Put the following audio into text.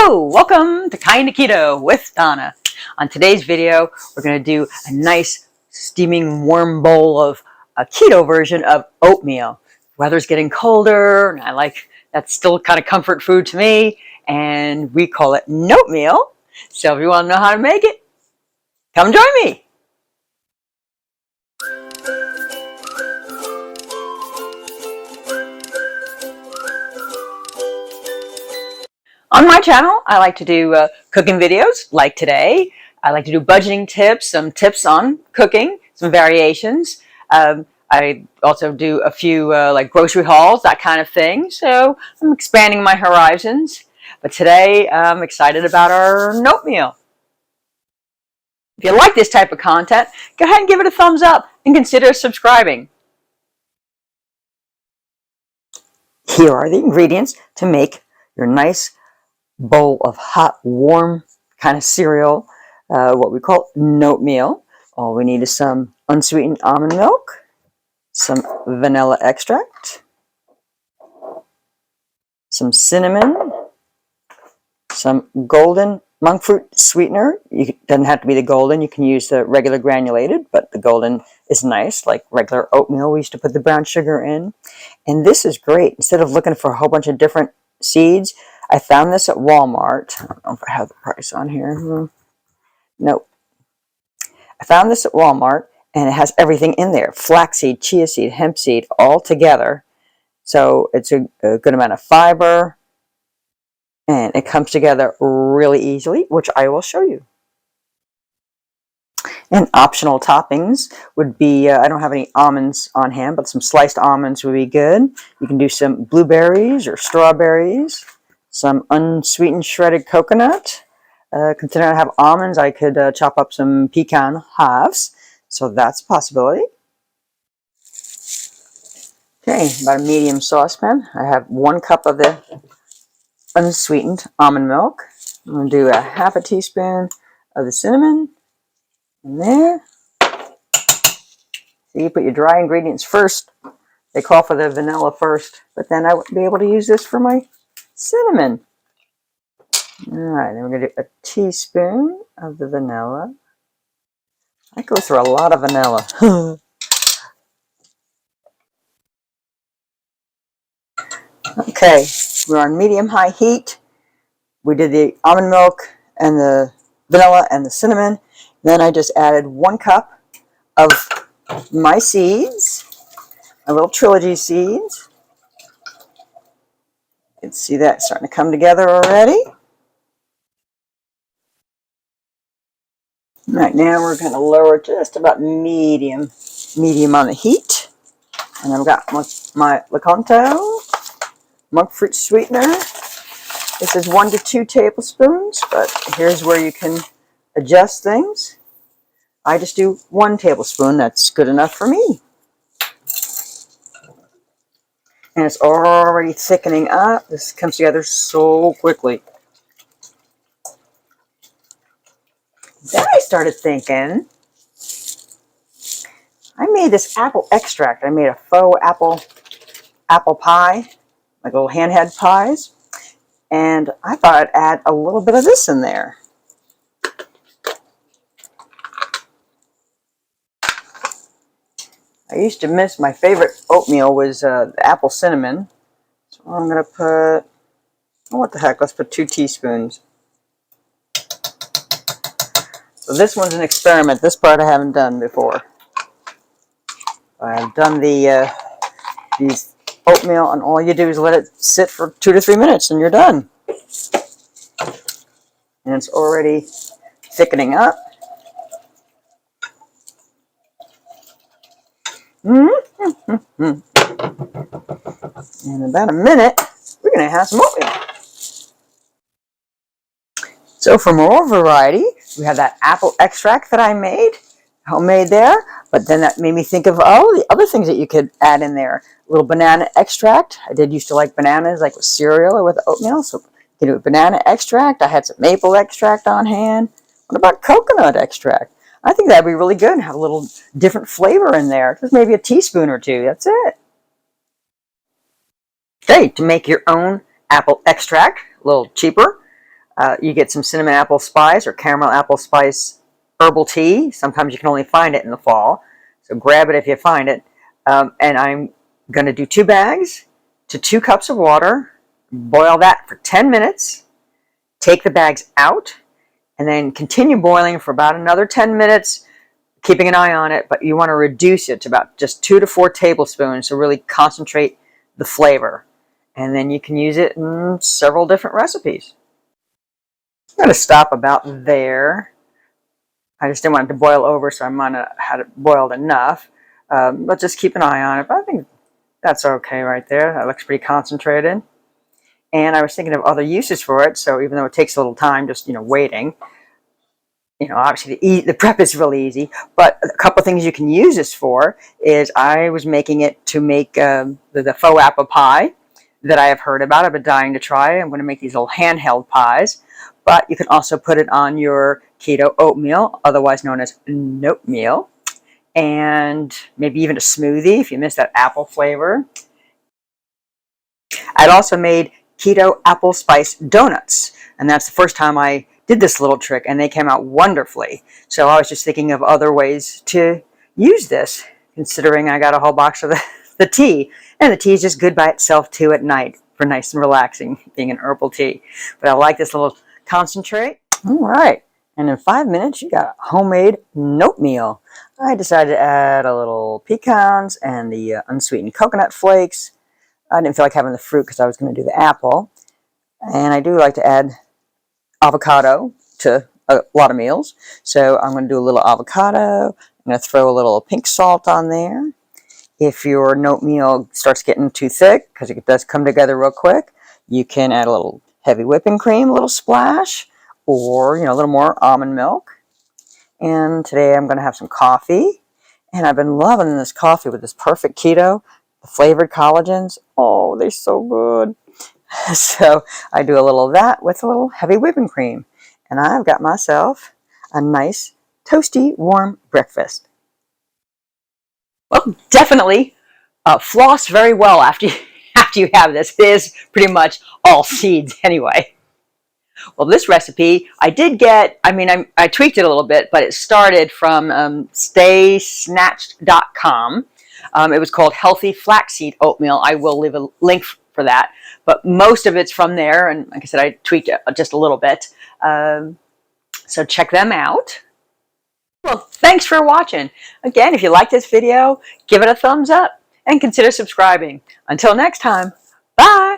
Hello, welcome to Kinda Keto with Donna. On today's video, we're going to do a nice steaming warm bowl of a keto version of oatmeal. Weather's getting colder, and I like that's still kind of comfort food to me, and we call it Noatmeal. So if you want to know how to make it, come join me. On my channel, I like to do cooking videos like today. I like to do budgeting tips, some tips on cooking, some variations. I also do a few like grocery hauls, that kind of thing. So I'm expanding my horizons. But today I'm excited about our Noatmeal. If you like this type of content, go ahead and give it a thumbs up and consider subscribing. Here are the ingredients to make your nice bowl of hot, warm kind of cereal, what we call Noatmeal. All we need is some unsweetened almond milk, some vanilla extract, some cinnamon, some golden monk fruit sweetener. It doesn't have to be the golden, you can use the regular granulated, but the golden is nice, like regular oatmeal. We used to put the brown sugar in. And this is great. Instead of looking for a whole bunch of different seeds, I found this at Walmart. I don't know if I have the price on here. Nope. I found this at Walmart, and it has everything in there. Flaxseed, chia seed, hemp seed, all together. So it's a good amount of fiber, and it comes together really easily, which I will show you. And optional toppings would be, I don't have any almonds on hand, but some sliced almonds would be good. You can do some blueberries or strawberries. Some unsweetened shredded coconut. Considering I have almonds, I could chop up some pecan halves. So that's a possibility. Okay, about a medium saucepan. I have 1 cup of the unsweetened almond milk. I'm going to do a half a teaspoon of the cinnamon in there. So you put your dry ingredients first. They call for the vanilla first, but then I would be able to use this for my cinnamon. All right, then we're going to do a teaspoon of the vanilla. I go through a lot of vanilla. Okay, we're on medium-high heat. We did the almond milk and the vanilla and the cinnamon. Then I just added 1 cup of my seeds, my little trilogy seeds. You can see that starting to come together already. Right now we're going to lower just about medium on the heat. And I've got my Lakanto monk fruit sweetener. This is 1 to 2 tablespoons, but here's where you can adjust things. I just do 1 tablespoon. That's good enough for me. And it's already thickening up. This comes together so quickly. Then I started thinking, I made this apple extract. I made a faux apple pie, like little handheld pies. And I thought I'd add a little bit of this in there. I used to miss, my favorite oatmeal was the apple cinnamon. So I'm going to put, oh, what the heck, let's put 2 teaspoons. So this one's an experiment. This part I haven't done before. I've done these oatmeal, and all you do is let it sit for 2 to 3 minutes, and you're done. And it's already thickening up. In about a minute, we're going to have some oatmeal. So for more variety, we have that apple extract that I made, homemade there, but then that made me think of all the other things that you could add in there. A little banana extract. I did used to like bananas, like with cereal or with oatmeal, so you can do a banana extract. I had some maple extract on hand. What about coconut extract? I think that'd be really good and have a little different flavor in there. Just maybe a teaspoon or 2, that's it. Okay, to make your own apple extract, a little cheaper, You get some cinnamon apple spice or caramel apple spice herbal tea. Sometimes you can only find it in the fall, so grab it if you find it. And I'm going to do 2 bags to 2 cups of water. Boil that for 10 minutes. Take the bags out, and then continue boiling for about another 10 minutes, keeping an eye on it, but you want to reduce it to about just 2 to 4 tablespoons to really concentrate the flavor. And then you can use it in several different recipes. I'm going to stop about there. I just didn't want it to boil over, so I might have had it boiled enough. But just keep an eye on it. But I think that's okay right there. That looks pretty concentrated. And I was thinking of other uses for it, so even though it takes a little time just, waiting, obviously the prep is really easy, but a couple of things you can use this for is I was making it to make the faux apple pie that I have heard about. I've been dying to try. I'm going to make these little handheld pies, but you can also put it on your keto oatmeal, otherwise known as Noatmeal, and maybe even a smoothie if you miss that apple flavor. I'd also made keto apple spice donuts, and that's the first time I did this little trick, and they came out wonderfully. So I was just thinking of other ways to use this, considering I got a whole box of the tea, and the tea is just good by itself too at night for nice and relaxing, being an herbal tea. But I like this little concentrate. All right, and in 5 minutes you got homemade Noatmeal. I decided to add a little pecans and the unsweetened coconut flakes. I didn't feel like having the fruit because I was going to do the apple. And I do like to add avocado to a lot of meals. So I'm going to do a little avocado. I'm going to throw a little pink salt on there. If your Noatmeal starts getting too thick, because it does come together real quick, you can add a little heavy whipping cream, a little splash, or a little more almond milk. And today I'm going to have some coffee. And I've been loving this coffee with this perfect keto. The flavored collagens, oh, they're so good. So I do a little of that with a little heavy whipping cream. And I've got myself a nice, toasty, warm breakfast. Well, definitely floss very well after you have this. It is pretty much all seeds anyway. Well, this recipe, I did get, I tweaked it a little bit, but it started from staysnatched.com. It was called Healthy Flaxseed Oatmeal. I will leave a link for that. But most of it's from there. And like I said, I tweaked it just a little bit. So check them out. Well, thanks for watching. Again, if you like this video, give it a thumbs up and consider subscribing. Until next time, bye.